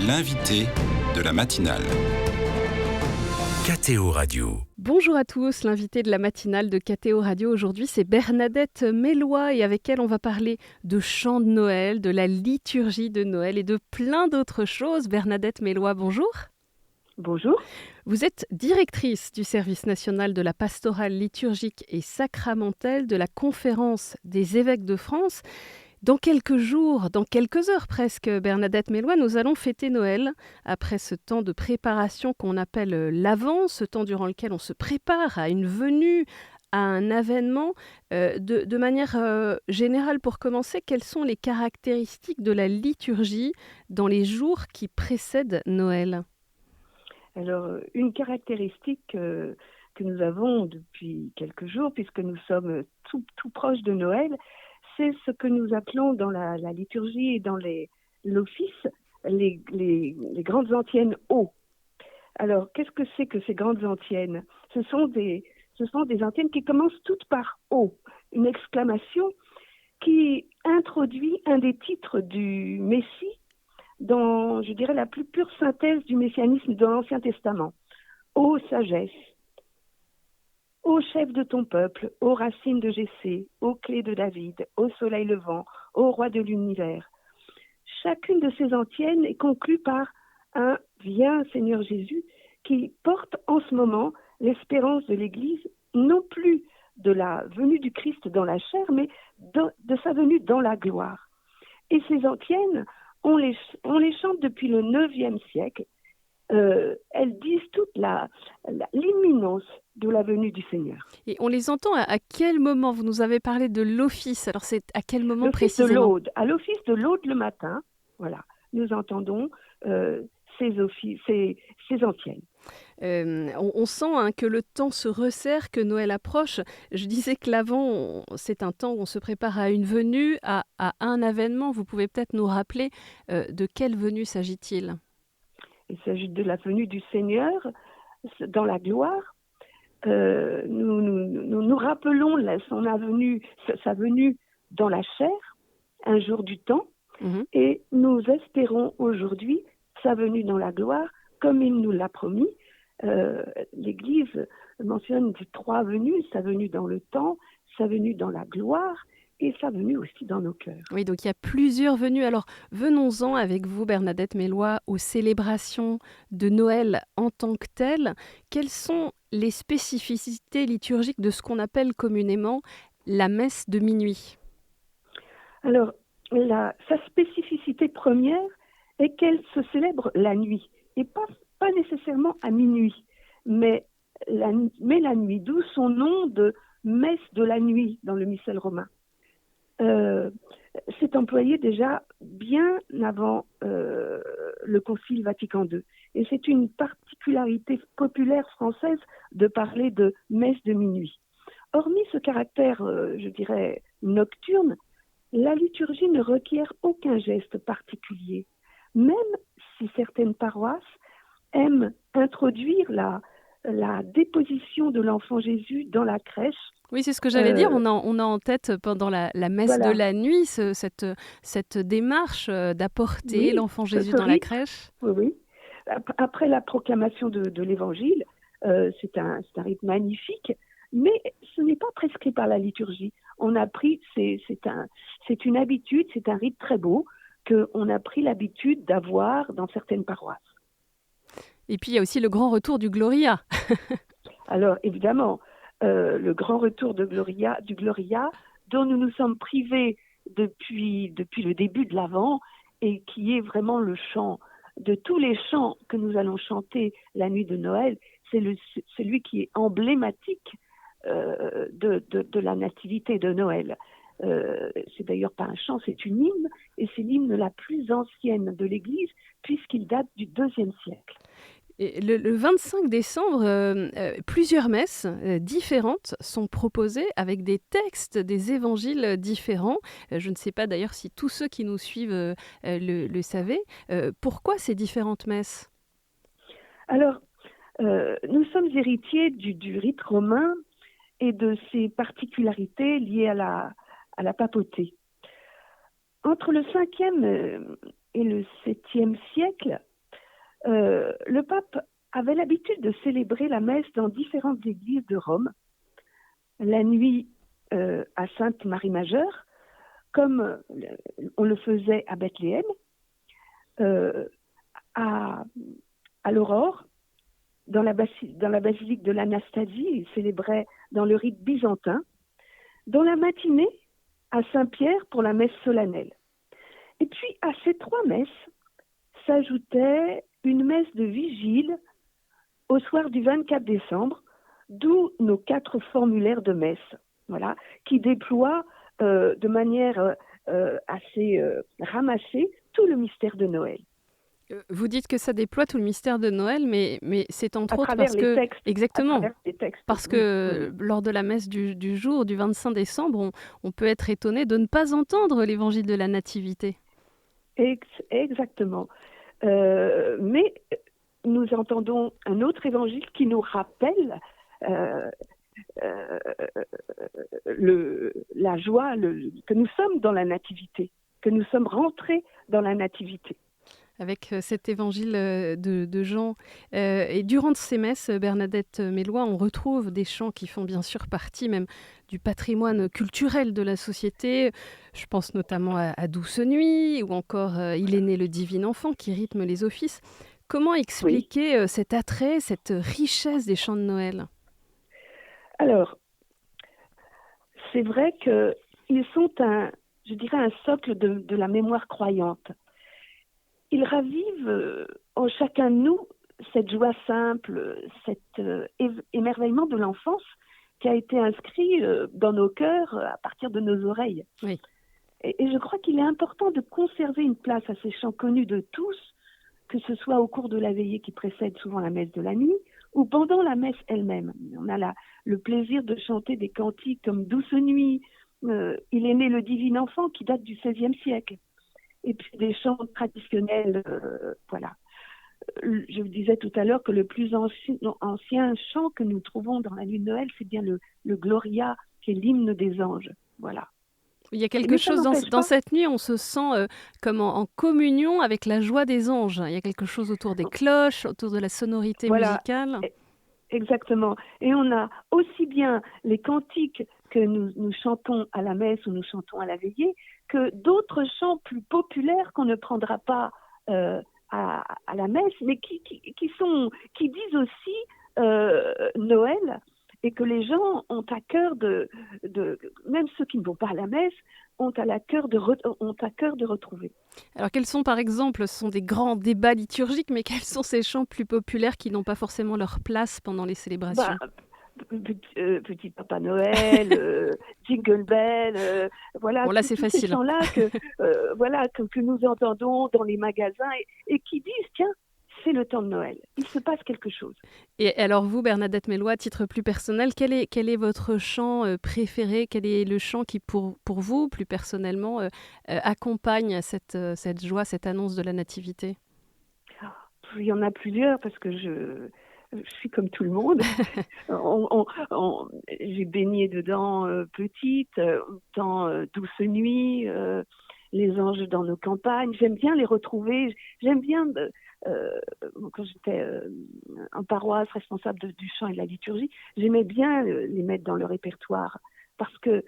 L'invité de la matinale. KTO Radio. Bonjour à tous, l'invité de la matinale de KTO Radio aujourd'hui c'est Bernadette Mélois et avec elle on va parler de chants de Noël, de la liturgie de Noël et de plein d'autres choses. Bernadette Mélois, bonjour. Bonjour. Vous êtes directrice du service national de la pastorale liturgique et sacramentelle de la Conférence des évêques de France. Dans quelques jours, dans quelques heures presque, Bernadette Mélois, nous allons fêter Noël après ce temps de préparation qu'on appelle l'Avent, ce temps durant lequel on se prépare à une venue, à un avènement. De manière générale, pour commencer, quelles sont les caractéristiques de la liturgie dans les jours qui précèdent Noël ? Alors, une caractéristique que nous avons depuis quelques jours, puisque nous sommes tout proches de Noël, c'est ce que nous appelons dans la liturgie et dans l'office les grandes antiennes O. Alors, qu'est-ce que c'est que ces grandes antiennes ? Ce sont des antiennes qui commencent toutes par O, une exclamation qui introduit un des titres du Messie dans, je dirais, la plus pure synthèse du messianisme dans l'Ancien Testament. Ô sagesse, ô chef de ton peuple, ô racine de Jessé, ô clé de David, ô soleil levant, ô roi de l'univers. Chacune de ces antiennes est conclue par un « Viens Seigneur Jésus » qui porte en ce moment l'espérance de l'Église, non plus de la venue du Christ dans la chair, mais de sa venue dans la gloire. Et ces antiennes, on les chante depuis le IXe siècle. Elles disent toute l'imminence de la venue du Seigneur. Et on les entend à quel moment ? Vous nous avez parlé de l'office, alors c'est à quel moment L'office précisément ? de l'Aude. À l'office de l'Aude le matin, voilà, nous entendons ces antiennes. On sent que le temps se resserre, que Noël approche. Je disais que l'Avent, c'est un temps où on se prépare à une venue, à un avènement. Vous pouvez peut-être nous rappeler de quelle venue s'agit-il ? Il s'agit de la venue du Seigneur dans la gloire. Nous rappelons sa venue dans la chair, un jour du temps, et nous espérons aujourd'hui sa venue dans la gloire, comme il nous l'a promis. L'Église mentionne 3 venues, sa venue dans le temps, sa venue dans la gloire et sa venue aussi dans nos cœurs. Oui, donc il y a plusieurs venues. Alors venons-en avec vous, Bernadette Mélois, aux célébrations de Noël en tant que telles. Quelles sont les spécificités liturgiques de ce qu'on appelle communément la messe de minuit ? Alors, sa spécificité première est qu'elle se célèbre la nuit, et pas nécessairement à minuit, mais la nuit, d'où son nom de messe de la nuit dans le missel romain. C'est employé déjà bien avant le Concile Vatican II. Et c'est une particularité populaire française de parler de messe de minuit. Hormis ce caractère, je dirais, nocturne, la liturgie ne requiert aucun geste particulier. Même si certaines paroisses aiment introduire la déposition de l'enfant Jésus dans la crèche. Oui, c'est ce que j'allais dire. On a en tête pendant la messe de la nuit cette démarche d'apporter l'enfant Jésus dans la crèche. Oui. Après la proclamation de l'Évangile, c'est un rite magnifique, mais ce n'est pas prescrit par la liturgie. On a pris, c'est une habitude, c'est un rite très beau qu'on a pris l'habitude d'avoir dans certaines paroisses. Et puis il y a aussi le grand retour du Gloria. Alors évidemment, le grand retour du Gloria, dont nous nous sommes privés depuis le début de l'Avent, et qui est vraiment le chant de tous les chants que nous allons chanter la nuit de Noël. C'est celui qui est emblématique de la nativité de Noël. C'est d'ailleurs pas un chant, c'est une hymne, et c'est l'hymne la plus ancienne de l'Église, puisqu'il date du IIe siècle. Et le 25 décembre, plusieurs messes différentes sont proposées avec des textes, des évangiles différents. Je ne sais pas d'ailleurs si tous ceux qui nous suivent le savaient. Pourquoi ces différentes messes ? Alors, nous sommes héritiers du rite romain et de ses particularités liées à la papauté. Entre le 5e et le 7e siècle, l'habitude de célébrer la messe dans différentes églises de Rome, la nuit à Sainte-Marie-Majeure, comme on le faisait à Bethléem, à l'aurore, dans la basilique de l'Anastasie, ils célébraient dans le rite byzantin, dans la matinée à Saint-Pierre pour la messe solennelle. Et puis à ces 3 messes s'ajoutait une messe de vigile au soir du 24 décembre, d'où nos 4 formulaires de messe, voilà, qui déploient de manière assez ramassée tout le mystère de Noël. Vous dites que ça déploie tout le mystère de Noël, mais c'est entre À autres travers parce les que... textes. Exactement. À travers les textes. Parce Oui, que oui. lors de la messe du jour, du 25 décembre, on peut être étonné de ne pas entendre l'évangile de la Nativité. Exactement. Mais nous entendons un autre évangile qui nous rappelle la joie, que nous sommes dans la Nativité, que nous sommes rentrés dans la Nativité. Avec cet évangile de Jean. Et durant ces messes, Bernadette Mélois, on retrouve des chants qui font bien sûr partie même du patrimoine culturel de la société. Je pense notamment à Douce Nuit ou encore Il est né le divin enfant qui rythme les offices. Comment Oui. expliquer cet attrait, cette richesse des chants de Noël ? Alors, c'est vrai qu'ils sont je dirais un socle de la mémoire croyante. Ils ravivent en chacun de nous cette joie simple, cet émerveillement de l'enfance qui a été inscrit dans nos cœurs à partir de nos oreilles. Oui. Et je crois qu'il est important de conserver une place à ces chants connus de tous, que ce soit au cours de la veillée qui précède souvent la messe de la nuit ou pendant la messe elle-même. On a le plaisir de chanter des cantiques comme Douce Nuit, Il est né le divin enfant qui date du XVIe siècle. Et puis des chants traditionnels, voilà. Je vous disais tout à l'heure que le plus ancien chant que nous trouvons dans la nuit de Noël, c'est bien le Gloria, qui est l'hymne des anges. Voilà. Il y a quelque chose dans cette nuit, on se sent comme en communion avec la joie des anges. Il y a quelque chose autour des cloches, autour de la sonorité musicale. Exactement. Et on a aussi bien les cantiques que nous chantons à la messe ou nous chantons à la veillée que d'autres chants plus populaires qu'on ne prendra pas à la messe, mais qui disent aussi Noël, et que les gens ont à cœur même ceux qui ne vont pas à la messe, ont à cœur de retrouver. Alors quels sont par exemple, ce sont des grands débats liturgiques, mais quels sont ces chants plus populaires qui n'ont pas forcément leur place pendant les célébrations ? Petit Papa Noël, Jingle Bell, voilà, bon, là, c'est facile. Ces chants-là que nous entendons dans les magasins et qui disent, tiens, c'est le temps de Noël, il se passe quelque chose. Et alors vous, Bernadette Mélois, à titre plus personnel, quel est votre chant préféré ? Quel est le chant qui, pour vous, plus personnellement, accompagne cette joie, cette annonce de la Nativité ? Il y en a plusieurs, parce que je suis comme tout le monde. J'ai baigné dedans petite, dans Douce Nuit, Les anges dans nos campagnes. J'aime bien les retrouver. J'aime bien, quand j'étais en paroisse, responsable du chant et de la liturgie, j'aimais bien les mettre dans le répertoire, parce que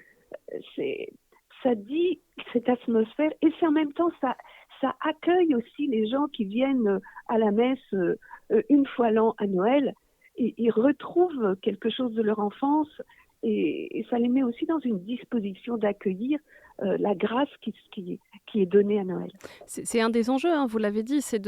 ça dit cette atmosphère, et c'est en même temps, ça accueille aussi les gens qui viennent à la messe une fois l'an à Noël, et ils retrouvent quelque chose de leur enfance, et ça les met aussi dans une disposition d'accueillir la grâce qui est donnée à Noël. C'est un des enjeux, hein, vous l'avez dit, c'est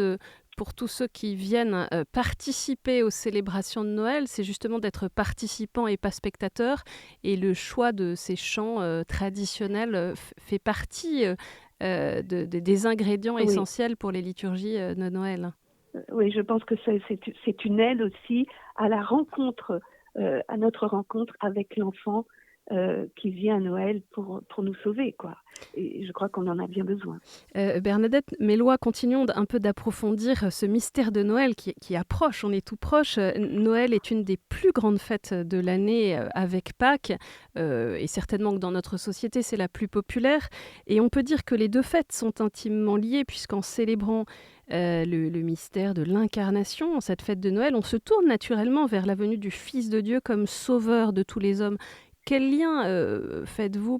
pour tous ceux qui viennent participer aux célébrations de Noël, c'est justement d'être participants et pas spectateurs, et le choix de ces chants traditionnels fait partie des ingrédients essentiels pour les liturgies de Noël. Oui, je pense que c'est une aide aussi à la rencontre, à notre rencontre avec l'enfant qui vient à Noël pour nous sauver, quoi. Et je crois qu'on en a bien besoin. Bernadette Mélois, continuons un peu d'approfondir ce mystère de Noël qui approche, on est tout proche. Noël est une des plus grandes fêtes de l'année avec Pâques, et certainement que dans notre société, c'est la plus populaire. Et on peut dire que les deux fêtes sont intimement liées, puisqu'en célébrant le mystère de l'incarnation, en cette fête de Noël, on se tourne naturellement vers la venue du Fils de Dieu comme sauveur de tous les hommes. Quel lien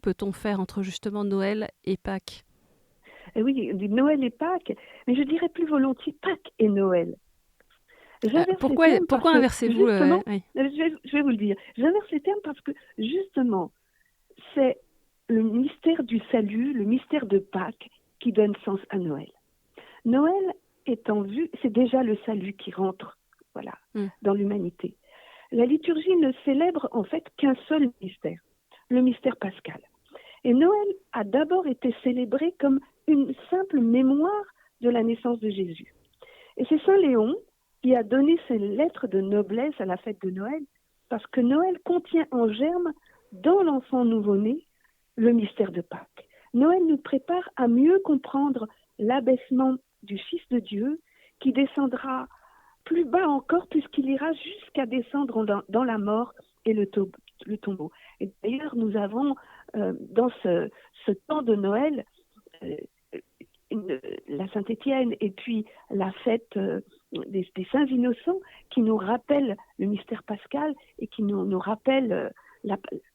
peut-on faire entre justement Noël et Pâques? Et oui, on dit Noël et Pâques, mais je dirais plus volontiers Pâques et Noël. J'inverse les termes Pourquoi parce que inversez-vous justement, oui. je vais vous le dire, j'inverse les termes parce que justement, c'est le mystère du salut, le mystère de Pâques qui donne sens à Noël. Noël est en vue, c'est déjà le salut qui rentre, voilà, dans l'humanité. La liturgie ne célèbre en fait qu'un seul mystère, le mystère pascal. Et Noël a d'abord été célébré comme une simple mémoire de la naissance de Jésus. Et c'est Saint Léon qui a donné ses lettres de noblesse à la fête de Noël, parce que Noël contient en germe, dans l'enfant nouveau-né, le mystère de Pâques. Noël nous prépare à mieux comprendre l'abaissement du Fils de Dieu, qui descendra plus bas encore, puisqu'il ira jusqu'à descendre dans la mort et le tombeau. Et d'ailleurs, nous avons dans ce temps de Noël la Saint-Étienne et puis la fête des Saints Innocents qui nous rappellent le mystère pascal et qui nous rappellent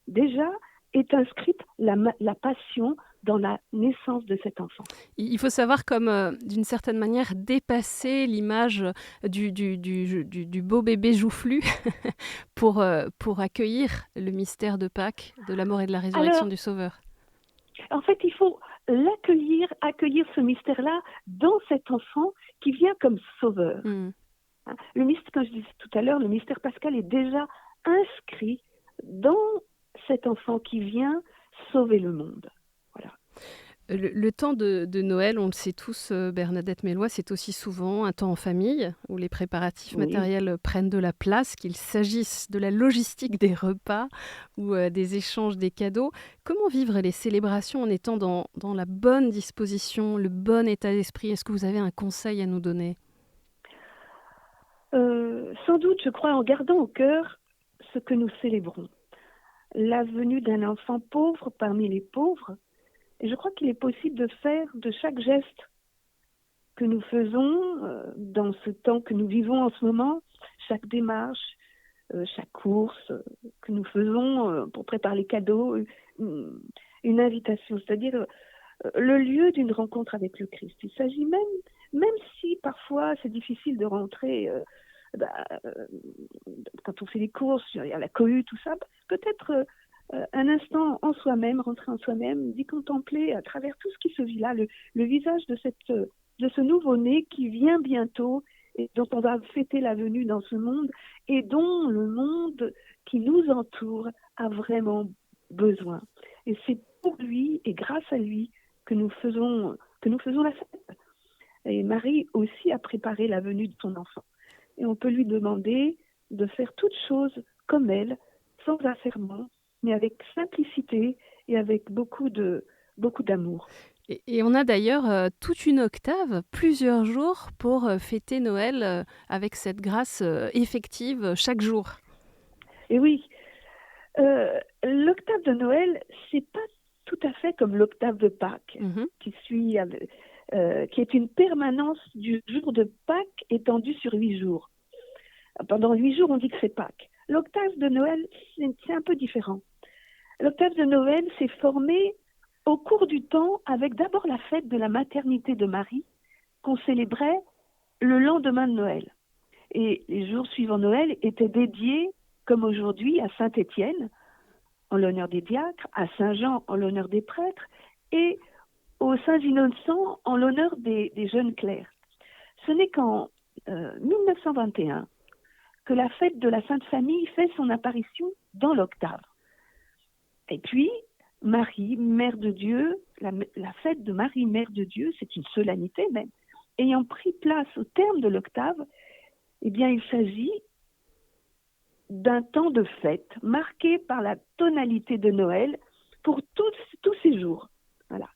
déjà est inscrite la passion dans la naissance de cet enfant. Il faut savoir comme, d'une certaine manière, dépasser l'image du beau bébé joufflu pour accueillir le mystère de Pâques, de la mort et de la résurrection du Sauveur. En fait, il faut accueillir ce mystère-là dans cet enfant qui vient comme sauveur. Le mystère, comme je disais tout à l'heure, le mystère pascal est déjà inscrit dans cet enfant qui vient sauver le monde. Voilà. Le temps de Noël, on le sait tous, Bernadette Mélois, c'est aussi souvent un temps en famille où les préparatifs matériels prennent de la place, qu'il s'agisse de la logistique des repas ou des échanges des cadeaux. Comment vivre les célébrations en étant dans la bonne disposition, le bon état d'esprit? Est-ce que vous avez un conseil à nous donner? Sans doute, je crois, en gardant au cœur ce que nous célébrons. La venue d'un enfant pauvre parmi les pauvres. Et je crois qu'il est possible de faire de chaque geste que nous faisons dans ce temps que nous vivons en ce moment, chaque démarche, chaque course que nous faisons pour préparer les cadeaux, une invitation, c'est-à-dire le lieu d'une rencontre avec le Christ. Il s'agit même si parfois c'est difficile de rentrer, quand on fait les courses, il y a la cohue, tout ça, peut-être un instant en soi-même, rentrer en soi-même, d'y contempler à travers tout ce qui se vit là, le visage de ce nouveau-né qui vient bientôt et dont on va fêter la venue dans ce monde et dont le monde qui nous entoure a vraiment besoin. Et c'est pour lui et grâce à lui que nous faisons la fête. Et Marie aussi a préparé la venue de son enfant. Et on peut lui demander de faire toutes choses comme elle, sans affairement, mais avec simplicité et avec beaucoup d'amour. Et on a d'ailleurs toute une octave, plusieurs jours pour fêter Noël avec cette grâce effective chaque jour. Et oui, l'octave de Noël, c'est pas tout à fait comme l'octave de Pâques, qui est une permanence du jour de Pâques étendue sur 8 jours. Pendant 8 jours, on dit que c'est Pâques. L'octave de Noël, c'est un peu différent. L'octave de Noël s'est formée au cours du temps avec d'abord la fête de la maternité de Marie qu'on célébrait le lendemain de Noël. Et les jours suivant Noël étaient dédiés, comme aujourd'hui, à Saint-Étienne, en l'honneur des diacres, à Saint-Jean, en l'honneur des prêtres, et aux Saints Innocents, en l'honneur des jeunes clercs. Ce n'est qu'en 1921 que la fête de la Sainte Famille fait son apparition dans l'octave. Et puis, Marie, Mère de Dieu, la fête de Marie, Mère de Dieu, c'est une solennité même, ayant pris place au terme de l'octave, eh bien, il s'agit d'un temps de fête marqué par la tonalité de Noël pour tous ces jours. Voilà.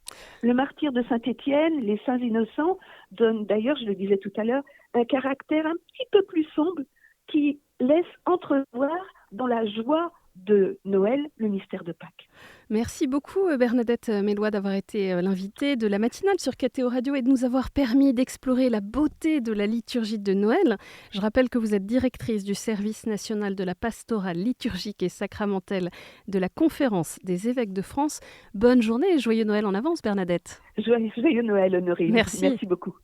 Le martyre de Saint-Étienne, les saints innocents, donnent d'ailleurs, je le disais tout à l'heure, un caractère un petit peu plus sombre qui laisse entrevoir dans la joie de Noël le mystère de Pâques. Merci beaucoup Bernadette Mélois d'avoir été l'invitée de la matinale sur KTO Radio et de nous avoir permis d'explorer la beauté de la liturgie de Noël. Je rappelle que vous êtes directrice du service national de la pastorale liturgique et sacramentelle de la Conférence des évêques de France. Bonne journée et joyeux Noël en avance Bernadette. Joyeux Noël Honorine. Merci Merci beaucoup.